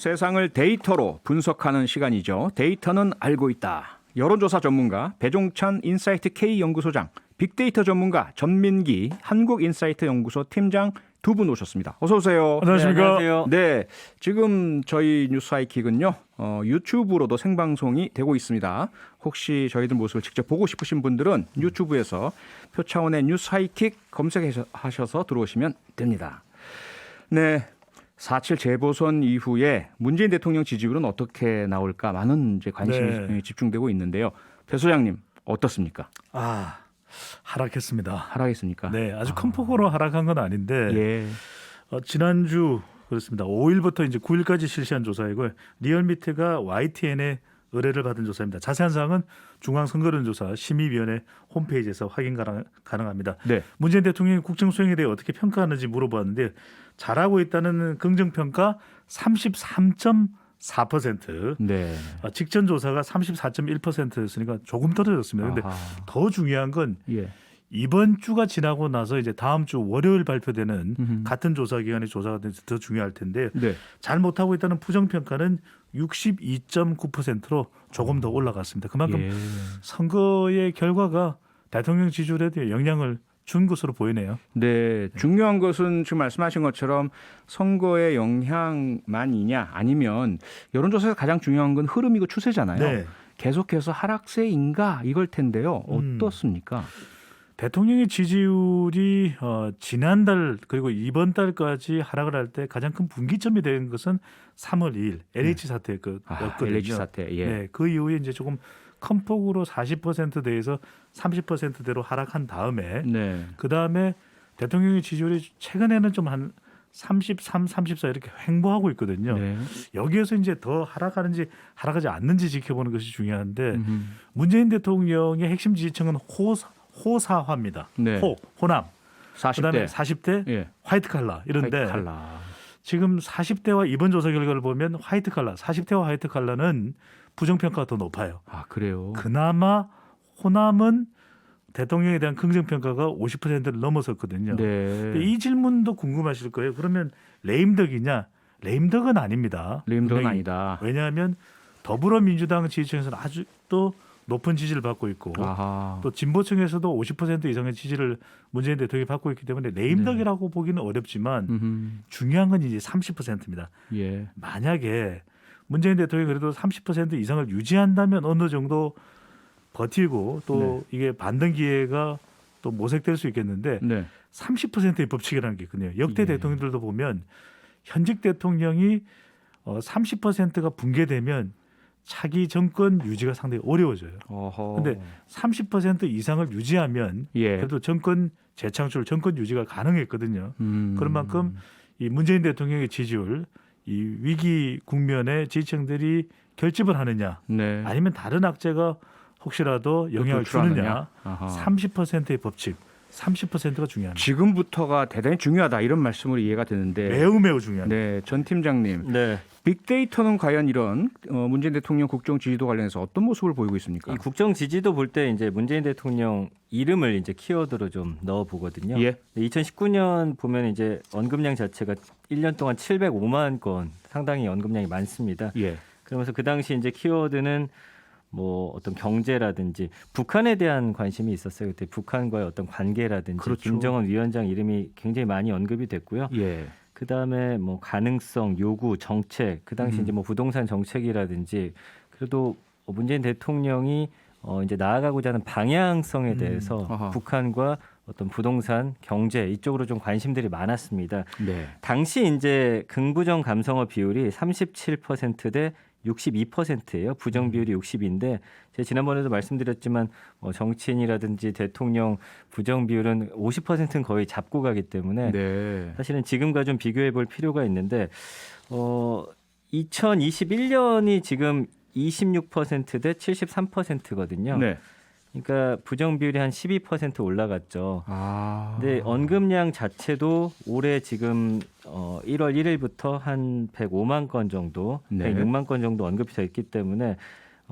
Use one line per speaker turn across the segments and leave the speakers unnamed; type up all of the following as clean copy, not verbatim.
세상을 데이터로 분석하는 시간이죠. 데이터는 알고 있다. 여론조사 전문가 배종찬 인사이트 K연구소장, 빅데이터 전문가 전민기 한국인사이트 연구소 팀장 두 분 오셨습니다. 어서 오세요.
안녕하십니까.
네, 안녕하세요.
네, 지금 저희 뉴스하이킥은요 유튜브로도 생방송이 되고 있습니다. 혹시 저희들 모습을 직접 보고 싶으신 분들은 유튜브에서 표차원의 뉴스하이킥 검색하셔서 들어오시면 됩니다. 네, 4.7 재보선 이후에 문재인 대통령 지지율은 어떻게 나올까 많은 이제 관심이 집중되고 있는데요. 배 소장님 어떻습니까?
하락했습니다.
하락했습니까?
네, 아주 큰 폭으로 하락한 건 아닌데
예.
지난주 그렇습니다. 5일부터 이제 9일까지 실시한 조사이고요. 리얼미터가 YTN의 의뢰를 받은 조사입니다. 자세한 사항은 중앙선거론조사 심의위원회 홈페이지에서 확인 가능합니다.
네.
문재인 대통령이 국정 수행에 대해 어떻게 평가하는지 물어봤는데 잘하고 있다는 긍정평가 33.4%.
네.
직전 조사가 34.1%였으니까 조금 떨어졌습니다. 그런데 더 중요한 건
예.
이번 주가 지나고 나서 이제 다음 주 월요일 발표되는
음흠.
같은 조사 기관의 조사가 돼서 더 중요할 텐데
네.
잘 못하고 있다는 부정평가는 62.9%로 조금 더 올라갔습니다. 그만큼
예.
선거의 결과가 대통령 지지율에도 영향을 준 것으로 보이네요.
네, 중요한 것은 지금 말씀하신 것처럼 선거의 영향만이냐 아니면 여론조사에서 가장 중요한 건 흐름이고 추세잖아요.
네.
계속해서 하락세인가 이걸 텐데요. 어떻습니까?
대통령의 지지율이 지난달 그리고 이번 달까지 하락을 할 때 가장 큰 분기점이 된 것은 3월 2일 LH 사태였거든요.
LH 사태. 예.
네, 그 이후에 이제 조금 큰 폭으로 40%대에서 30%대로 하락한 다음에
네.
그 다음에 대통령의 지지율이 최근에는 좀 한 33, 34 이렇게 횡보하고 있거든요.
네.
여기에서 이제 더 하락하는지 하락하지 않는지 지켜보는 것이 중요한데
음흠.
문재인 대통령의 핵심 지지층은 호사화입니다.
네.
호남.
40대.
그다음에 40대
예.
화이트 칼라 이런데
화이트 칼라.
지금 40대와 이번 조사 결과를 보면 화이트 칼라, 40대와 화이트 칼라는 부정평가가 더 높아요.
아, 그래요.
그나마 호남은 대통령에 대한 긍정평가가 50%를 넘어섰거든요.
네.
이 질문도 궁금하실 거예요. 그러면 레임덕이냐? 레임덕은 아닙니다.
레임덕은
분명히.
아니다.
왜냐하면 더불어민주당 지지층에서는 아주 또 높은 지지를 받고 있고
아하.
또 진보층에서도 50% 이상의 지지를 문재인 대통령이 받고 있기 때문에 레임덕이라고 보기는 어렵지만
음흠.
중요한 건 이제 30%입니다.
예.
만약에 문재인 대통령이 그래도 30% 이상을 유지한다면 어느 정도 버티고 또 이게 반등 기회가 또 모색될 수 있겠는데
네.
30%의 법칙이라는 게 있거든요. 역대
예.
대통령들도 보면 현직 대통령이 30%가 붕괴되면 차기 정권 유지가 상당히 어려워져요.
어허.
그런데 30% 이상을 유지하면
예.
그래도 정권 재창출, 정권 유지가 가능했거든요. 그런 만큼 이 문재인 대통령의 지지율, 이 위기 국면에 지지층들이 결집을 하느냐,
네.
아니면 다른 악재가 혹시라도 영향을 주느냐,
아하.
30%의 법칙, 30%가 중요합니다.
지금부터가 대단히 중요하다 이런 말씀으로 이해가 되는데.
매우 중요합니다.
네, 전 팀장님.
네.
빅데이터는 과연 이런 문재인 대통령 국정 지지도 관련해서 어떤 모습을 보이고 있습니까?
이 국정 지지도 볼 때 이제 문재인 대통령 이름을 이제 키워드로 좀 넣어 보거든요.
예.
2019년 보면 이제 언급량 자체가 1년 동안 705만 건, 상당히 언급량이 많습니다.
예.
그러면서 그 당시 이제 키워드는 뭐 어떤 경제라든지 북한에 대한 관심이 있었어요. 그때 북한과의 어떤 관계라든지
그렇죠.
김정은 위원장 이름이 굉장히 많이 언급이 됐고요.
예.
그 다음에 뭐 가능성, 요구, 정책, 그 당시 이제 뭐 부동산 정책이라든지 그래도 문재인 대통령이 이제 나아가고자 하는 방향성에 대해서
아하.
북한과 어떤 부동산, 경제 이쪽으로 좀 관심들이 많았습니다.
네.
당시 이제 긍부정 감성어 비율이 37%대 62%예요. 부정 비율이 60인데 제가 지난번에도 말씀드렸지만 정치인이라든지 대통령 부정 비율은 50%는 거의 잡고 가기 때문에
네.
사실은 지금과 좀 비교해 볼 필요가 있는데 2021년이 지금 26%대 73%거든요.
네.
그러니까 부정 비율이 한 12% 올라갔죠.
아.
근데 언급량 자체도 올해 지금 1월 1일부터 한 105만 건 정도,
네.
106만 건 정도 언급이 돼 있기 때문에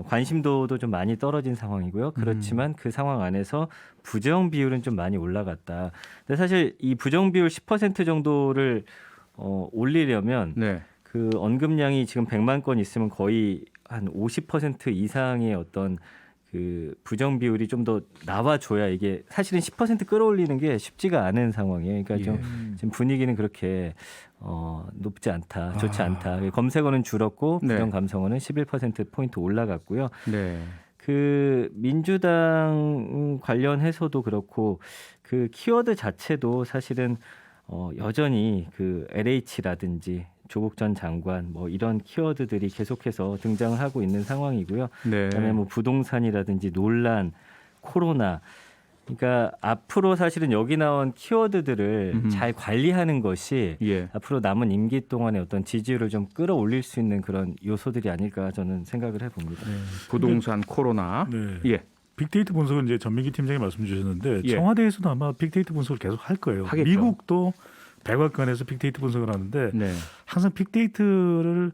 관심도도 좀 많이 떨어진 상황이고요. 그렇지만 그 상황 안에서 부정 비율은 좀 많이 올라갔다. 근데 사실 이 부정 비율 10% 정도를 올리려면
네.
그 언급량이 지금 100만 건 있으면 거의 한 50% 이상의 어떤 그 부정 비율이 좀 더 나와줘야 이게 사실은 10% 끌어올리는 게 쉽지가 않은 상황이에요. 그러니까 좀 지금 분위기는 그렇게 높지 않다, 좋지 않다. 검색어는 줄었고
네.
부정 감성어는 11% 포인트 올라갔고요.
네.
그 민주당 관련해서도 그렇고 그 키워드 자체도 사실은 여전히 그 LH라든지 조국 전 장관 뭐 이런 키워드들이 계속해서 등장을 하고 있는 상황이고요.
네.
그다음에 뭐 부동산이라든지 논란, 코로나. 그러니까 앞으로 사실은 여기 나온 키워드들을 잘 관리하는 것이
예.
앞으로 남은 임기 동안의 어떤 지지율을 좀 끌어올릴 수 있는 그런 요소들이 아닐까 저는 생각을 해봅니다.
부동산, 코로나.
네.
예.
빅데이터 분석은 이제 전민기 팀장이 말씀 주셨는데
예.
청와대에서도 아마 빅데이터 분석을 계속 할 거예요.
하겠죠.
미국도 백악관에서 빅데이터 분석을 하는데
네.
항상 빅데이터를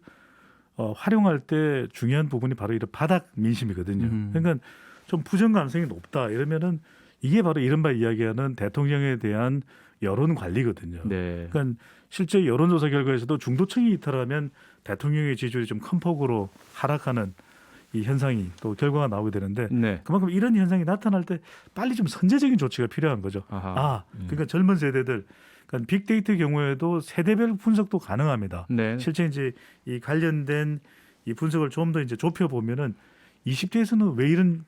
활용할 때 중요한 부분이 바로 이런 바닥 민심이거든요. 그러니까 좀 부정 감성이 높다 이러면은 이게 바로 이른바 이야기하는 대통령에 대한 여론 관리거든요.
네.
그러니까 실제 여론조사 결과에서도 중도층이 이탈하면 대통령의 지지율이 좀 큰 폭으로 하락하는 이 현상이 또 결과가 나오게 되는데
네.
그만큼 이런 현상이 나타날 때 빨리 좀 선제적인 조치가 필요한 거죠.
아하.
그러니까 젊은 세대들, 그러니까 빅데이터 경우에도 세대별 분석도 가능합니다.
네.
실제 이제 이 관련된 이 분석을 좀 더 이제 좁혀 보면은 20대에서는 왜 이런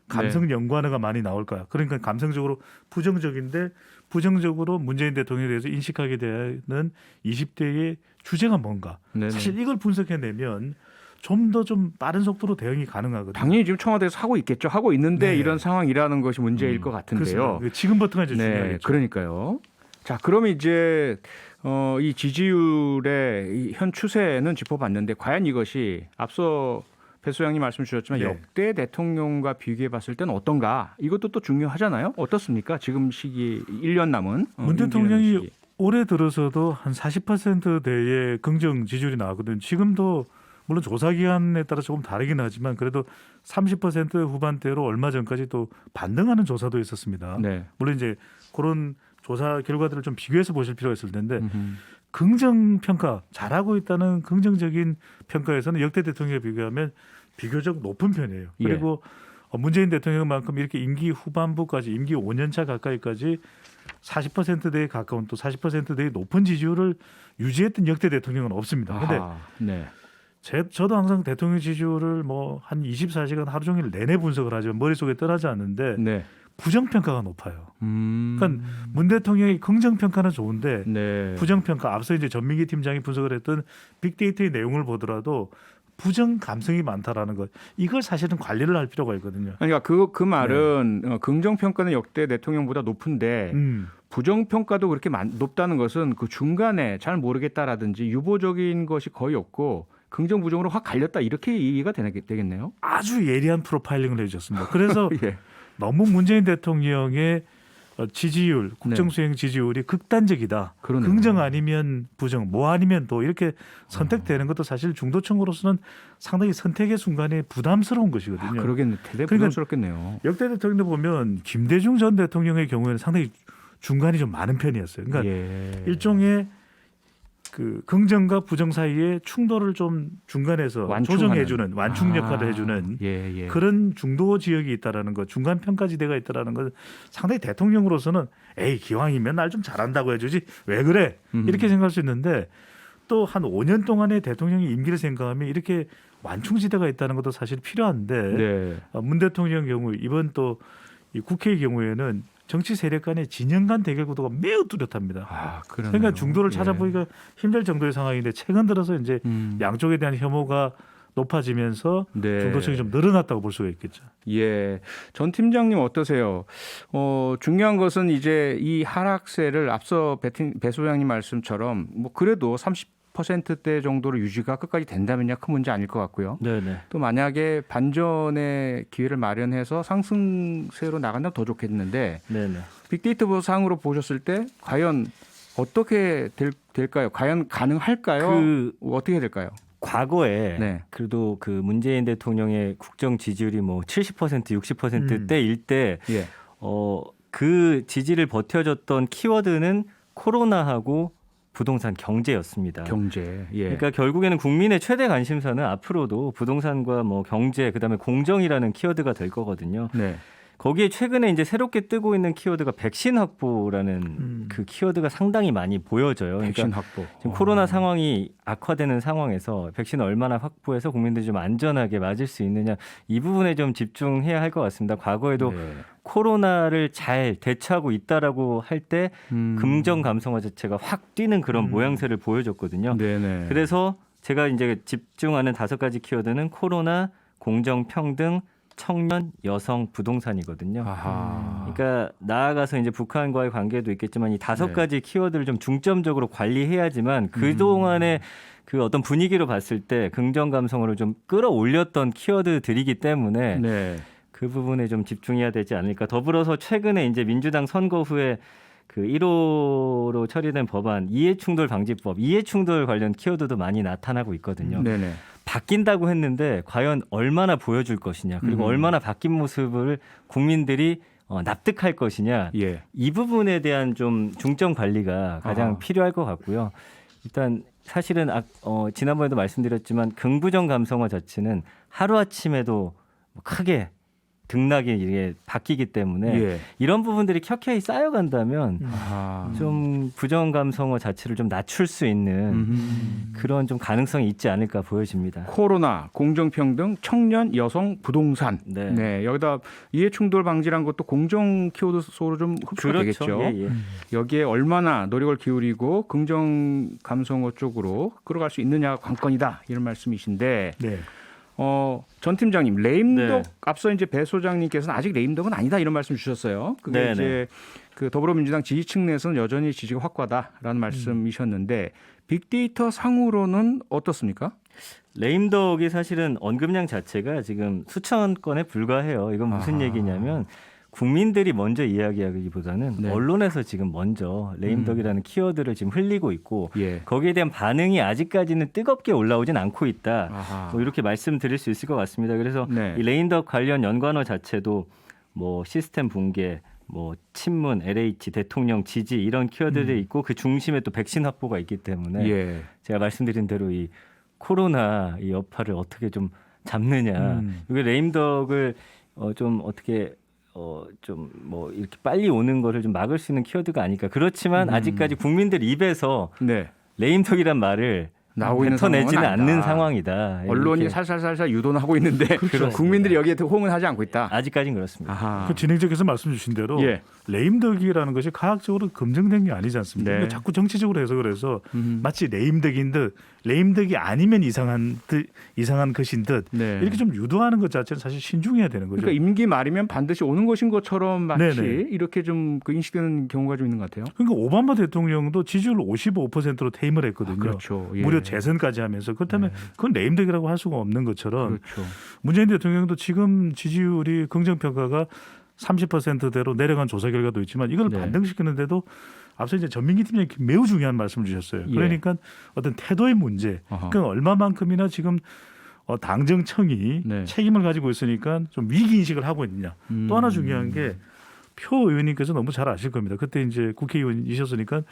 감성 연관어가 많이 나올까요? 그러니까 감성적으로 부정적인데 부정적으로 문재인 대통령에 대해서 인식하게 되는 20대의 주제가 뭔가.
네네.
사실 이걸 분석해내면 좀 더 좀 빠른 속도로 대응이 가능하거든요.
당연히 지금 청와대에서 하고 있겠죠. 하고 있는데
네.
이런 상황이라는 것이 문제일 것 같은데요.
그렇습니다. 지금부터가 이제
네,
중요하겠죠.
그러니까요. 자, 그럼 이제 이 지지율의 이 현 추세는 짚어봤는데 과연 이것이 앞서 배 소장님 말씀 주셨지만
네.
역대 대통령과 비교해 봤을 때는 어떤가? 이것도 또 중요하잖아요. 어떻습니까? 지금 시기 1년 남은
문
임기
대통령이
남은 시기.
올해 들어서도 한 40%대의 긍정 지지율이 나왔거든요. 지금도 물론 조사 기간에 따라 조금 다르긴 하지만 그래도 30% 후반대로 얼마 전까지 또 반등하는 조사도 있었습니다.
네.
물론 이제 그런 조사 결과들을 좀 비교해서 보실 필요가 있을 텐데
음흠.
긍정 평가 잘하고 있다는 긍정적인 평가에서는 역대 대통령에 비교하면 비교적 높은 편이에요.
예.
그리고 문재인 대통령만큼 이렇게 임기 후반부까지 임기 5년차 가까이까지 40%대에 가까운 또 40%대의 높은 지지율을 유지했던 역대 대통령은 없습니다. 근데
아하, 네.
저도 항상 대통령 지지율을 뭐 한 24시간 하루 종일 내내 분석을 하지만 머릿속에 떠나지 않는데
네.
부정평가가 높아요. 그러니까 문 대통령의 긍정평가는 좋은데
네.
부정평가 앞서 이제 전민기 팀장이 분석을 했던 빅데이터의 내용을 보더라도 부정 감성이 많다라는 것 이걸 사실은 관리를 할 필요가 있거든요.
그러니까 그 말은 긍정 평가는 역대 대통령보다 높은데 부정 평가도 그렇게 높다는 것은 그 중간에 잘 모르겠다라든지 유보적인 것이 거의 없고 긍정 부정으로 확 갈렸다 이렇게 이해가 되겠네요.
아주 예리한 프로파일링을 해주셨습니다. 그래서
예.
너무 문재인 대통령의 지지율, 국정수행 지지율이 극단적이다.
그러네요.
긍정 아니면 부정, 뭐 아니면 또 이렇게 선택되는 것도 사실 중도층으로서는 상당히 선택의 순간에 부담스러운 것이거든요.
그러겠네. 대단히 부담스럽겠네요.
역대 대통령도 보면 김대중 전 대통령의 경우에는 상당히 중간이 좀 많은 편이었어요. 그러니까
예.
일종의 그 긍정과 부정 사이에 충돌을 좀 중간에서
완충하는.
조정해주는 완충 역할을 해주는
예.
그런 중도 지역이 있다라는 것, 중간 평가지대가 있다라는 것 상당히 대통령으로서는 에이 기왕이면 날 좀 잘한다고 해주지 왜 그래 이렇게 생각할 수 있는데 또 한 5년 동안의 대통령의 임기를 생각하면 이렇게 완충지대가 있다는 것도 사실 필요한데
네.
문 대통령 경우 이번 또 이 국회의 경우에는 정치 세력 간의 진영 간 대결 구도가 매우 뚜렷합니다.
아, 그러네요.
그러니까 중도를
예.
찾아보기가 힘들 정도의 상황인데 최근 들어서 이제 양쪽에 대한 혐오가 높아지면서
네.
중도층이 좀 늘어났다고 볼 수가 있겠죠.
예. 전 팀장님 어떠세요? 중요한 것은 이제 이 하락세를 앞서 배 소장님 말씀처럼 뭐 그래도 30%대 정도로 유지가 끝까지 된다면야 큰 문제 아닐 것 같고요.
네네.
또 만약에 반전의 기회를 마련해서 상승세로 나간다면 더 좋겠는데
네네.
빅데이터 상으로 보셨을 때 과연 어떻게 될까요? 과연 가능할까요? 어떻게 될까요?
과거에
네.
그래도 그 문재인 대통령의 국정 지지율이 뭐 70%, 60%대일 때
예.
그 지지를 버텨줬던 키워드는 코로나하고 부동산 경제였습니다.
경제. 예.
그러니까 결국에는 국민의 최대 관심사는 앞으로도 부동산과 뭐 경제, 그다음에 공정이라는 키워드가 될 거거든요.
네.
거기에 최근에 이제 새롭게 뜨고 있는 키워드가 백신 확보라는 그 키워드가 상당히 많이 보여져요. 그러니까
백신 확보.
지금 코로나 상황이 악화되는 상황에서 백신을 얼마나 확보해서 국민들이 좀 안전하게 맞을 수 있느냐 이 부분에 좀 집중해야 할 것 같습니다. 과거에도
네.
코로나를 잘 대처하고 있다라고 할 때 긍정 감성화 자체가 확 뛰는 그런 모양새를 보여줬거든요.
네네.
그래서 제가 이제 집중하는 5가지 키워드는 코로나, 공정, 평등, 청년, 여성, 부동산이거든요.
아하.
그러니까 나아가서 이제 북한과의 관계도 있겠지만 이 5가지 키워드를 좀 중점적으로 관리해야지만 그동안의 그 어떤 분위기로 봤을 때 긍정 감성을 좀 끌어올렸던 키워드들이기 때문에
네.
그 부분에 좀 집중해야 되지 않을까. 더불어서 최근에 이제 민주당 선거 후에 그 1호로 처리된 법안 이해충돌 방지법, 이해충돌 관련 키워드도 많이 나타나고 있거든요.
네네.
바뀐다고 했는데 과연 얼마나 보여줄 것이냐, 그리고 얼마나 바뀐 모습을 국민들이 납득할 것이냐,
예.
이 부분에 대한 좀 중점 관리가 가장
아하.
필요할 것 같고요. 일단 사실은 지난번에도 말씀드렸지만 긍부정 감성화 자체는 하루아침에도 크게 등락이 이게 바뀌기 때문에
예.
이런 부분들이 켜켜이 쌓여간다면
아하.
좀 부정 감성어 자체를 좀 낮출 수 있는 그런 좀 가능성이 있지 않을까 보여집니다.
코로나, 공정평등, 청년, 여성, 부동산.
네.
네. 여기다 이해충돌 방지란 것도 공정 키워드 속으로 좀 흡수가 되겠죠.
예, 예.
여기에 얼마나 노력을 기울이고 긍정 감성어 쪽으로 끌어갈 수 있느냐가 관건이다. 이런 말씀이신데
네.
전 팀장님, 레임덕
네.
앞서 이제 배 소장님께서는 아직 레임덕은 아니다 이런 말씀 주셨어요. 그게
네네.
이제 그 더불어민주당 지지층 내에서는 여전히 지지가 확고하다라는 말씀이셨는데 빅데이터 상으로는 어떻습니까?
레임덕이 사실은 언급량 자체가 지금 수천 건에 불과해요. 이건 무슨
아하.
얘기냐면 국민들이 먼저 이야기하기보다는
네.
언론에서 지금 먼저 레임덕이라는 키워드를 지금 흘리고 있고
예.
거기에 대한 반응이 아직까지는 뜨겁게 올라오진 않고 있다.
아하.
뭐 이렇게 말씀드릴 수 있을 것 같습니다. 그래서
네.
이 레임덕 관련 연관어 자체도 뭐 시스템 붕괴, 뭐 친문, LH, 대통령 지지 이런 키워드들이 있고 그 중심에 또 백신 확보가 있기 때문에
예.
제가 말씀드린 대로 이 코로나 이 여파를 어떻게 좀 잡느냐. 이게 레임덕을 좀 어떻게 좀 뭐 이렇게 빨리 오는 거를 좀 막을 수 있는 키워드가 아닐까. 그렇지만 아직까지 국민들 입에서
네.
레임덕이란 말을
나오고 있는
뱉어내지는
상황은 아니다.
않는 상황이다.
언론이
이렇게.
살살살살 유도는 하고 있는데 국민들이 여기에 호응은 하지 않고 있다.
아직까지는 그렇습니다.
아하.
그 진행자께서 말씀 주신 대로
예.
레임덕이라는 것이 과학적으로 검증된 게 아니지 않습니까?
네.
그러니까 자꾸 정치적으로 해석을 해서 마치 레임덕인 듯 레임덕이 아니면 이상한 것인 듯
네.
이렇게 좀 유도하는 것 자체는 사실 신중해야 되는 거죠.
그러니까 임기 말이면 반드시 오는 것인 것처럼 마치
네네.
이렇게 좀 그 인식되는 경우가 좀 있는 것 같아요.
그러니까 오바마 대통령도 지지율 55%로 퇴임을 했거든요.
그렇죠. 예.
무려 재선까지 하면서 그렇다면 그건 레임덕이라고 할 수가 없는 것처럼
그렇죠.
문재인 대통령도 지금 지지율이 긍정평가가 30%대로 내려간 조사 결과도 있지만 이걸
네.
반등시키는데도 앞서 이제 전민기 팀장이 매우 중요한 말씀을 주셨어요.
예.
그러니까 어떤 태도의 문제,
아하.
그 얼마만큼이나 지금 당정청이
네.
책임을 가지고 있으니까 좀 위기 인식을 하고 있느냐. 또 하나 중요한 게 표 의원님께서 너무 잘 아실 겁니다. 그때 이제 국회의원이셨으니까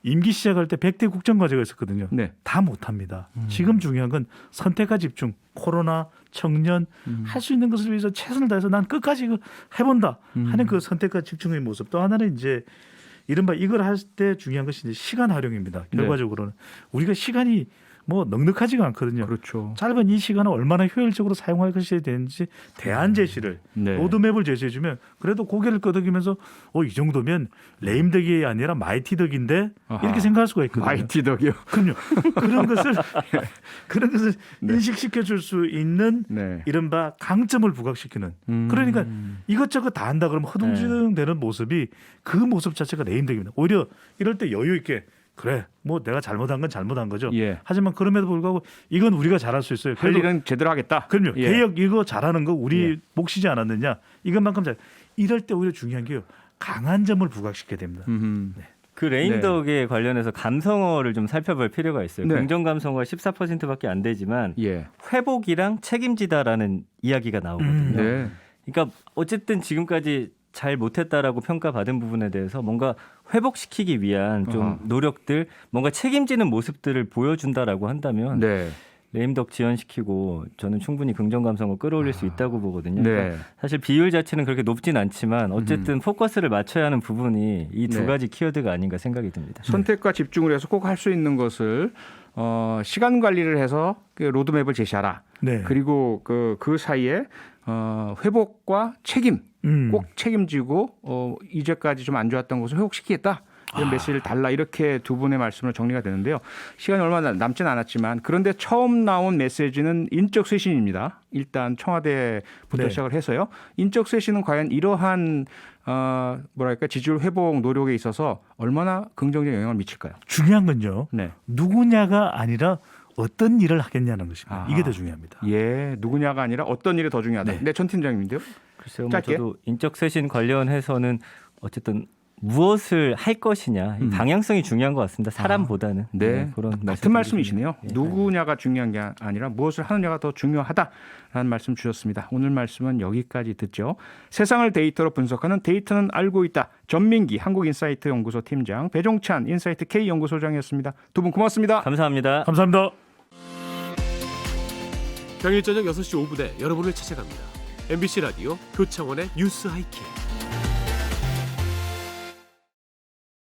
임기 시작할 때 100대 국정과제가 있었거든요.
네.
다 못합니다. 지금 중요한 건 선택과 집중, 코로나, 청년 할 수 있는 것을 위해서 최선을 다해서 난 끝까지 이거 해본다 하는 그 선택과 집중의 모습. 또 하나는 이제 이른바 이걸 할 때 중요한 것이 이제 시간 활용입니다. 결과적으로는 우리가 시간이 뭐 넉넉하지가 않거든요.
그렇죠.
짧은 이 시간을 얼마나 효율적으로 사용할 것이 되는지 대안 제시를
네.
로드맵을 제시해주면 그래도 고개를 끄덕이면서 이 정도면 레임덕이 아니라 마이티덕인데
아하.
이렇게 생각할 수가 있거든요.
마이티 덕이요.
그럼요. 그런 것을 인식시켜 줄 수 있는
네.
이른바 강점을 부각시키는. 그러니까 이것저것 다 한다 그러면 허둥지둥되는 모습이 그 모습 자체가 레임덕입니다. 오히려 이럴 때 여유 있게 그래 뭐 내가 잘못한 건 잘못한 거죠.
예.
하지만 그럼에도 불구하고 이건 우리가 잘할 수 있어요.
할 일은 제대로 하겠다.
그럼요.
예.
개혁 이거 잘하는 거 우리
예.
몫이지 않았느냐. 이것만큼 잘. 이럴 때 오히려 중요한 게요. 강한 점을 부각시켜야 됩니다.
그 레임덕에 관련해서 감성어를 좀 살펴볼 필요가 있어요.
네.
긍정 감성어가 14%밖에 안 되지만
예.
회복이랑 책임지다라는 이야기가 나오거든요.
네.
그러니까 어쨌든 지금까지 잘 못했다라고 평가받은 부분에 대해서 뭔가 회복시키기 위한 좀 노력들, 뭔가 책임지는 모습들을 보여준다라고 한다면
네.
레임덕 지연시키고 저는 충분히 긍정 감성을 끌어올릴 수 있다고 보거든요.
네.
그러니까 사실 비율 자체는 그렇게 높진 않지만 어쨌든 포커스를 맞춰야 하는 부분이 이 두
네.
가지 키워드가 아닌가 생각이 듭니다.
선택과 집중을 해서 꼭 할 수 있는 것을 시간 관리를 해서 그 로드맵을 제시하라.
네.
그리고 그 사이에 회복과 책임 꼭 책임지고 이제까지 좀 안 좋았던 것을 회복시키겠다. 이런 메시지를 달라 이렇게 두 분의 말씀으로 정리가 되는데요. 시간이 얼마 남진 않았지만 그런데 처음 나온 메시지는 인적 쇄신입니다. 일단 청와대부터
네.
시작을 해서요. 인적 쇄신은 과연 이러한 뭐랄까 지지율 회복 노력에 있어서 얼마나 긍정적 영향을 미칠까요?
중요한 건요.
네.
누구냐가 아니라 어떤 일을 하겠냐는 것입니다.
아하.
이게 더 중요합니다.
예, 누구냐가 아니라 어떤 일이 더 중요하다.
네.
네, 전 팀장님인데요.
글쎄요, 뭐
짧게.
저도 인적 쇄신 관련해서는 어쨌든 무엇을 할 것이냐 이 방향성이 중요한 것 같습니다. 사람보다는
네,
그런
같은 말씀이시네요.
예.
누구냐가 중요한 게 아니라 무엇을 하느냐가 더 중요하다라는 말씀 주셨습니다. 오늘 말씀은 여기까지 듣죠. 세상을 데이터로 분석하는 데이터는 알고 있다. 전민기 한국인사이트 연구소 팀장, 배종찬 인사이트 K 연구소장이었습니다. 두 분 고맙습니다.
감사합니다.
감사합니다.
평일 저녁 6시 5분에 여러분을 찾아갑니다. MBC 라디오 표창원의 뉴스 하이킥.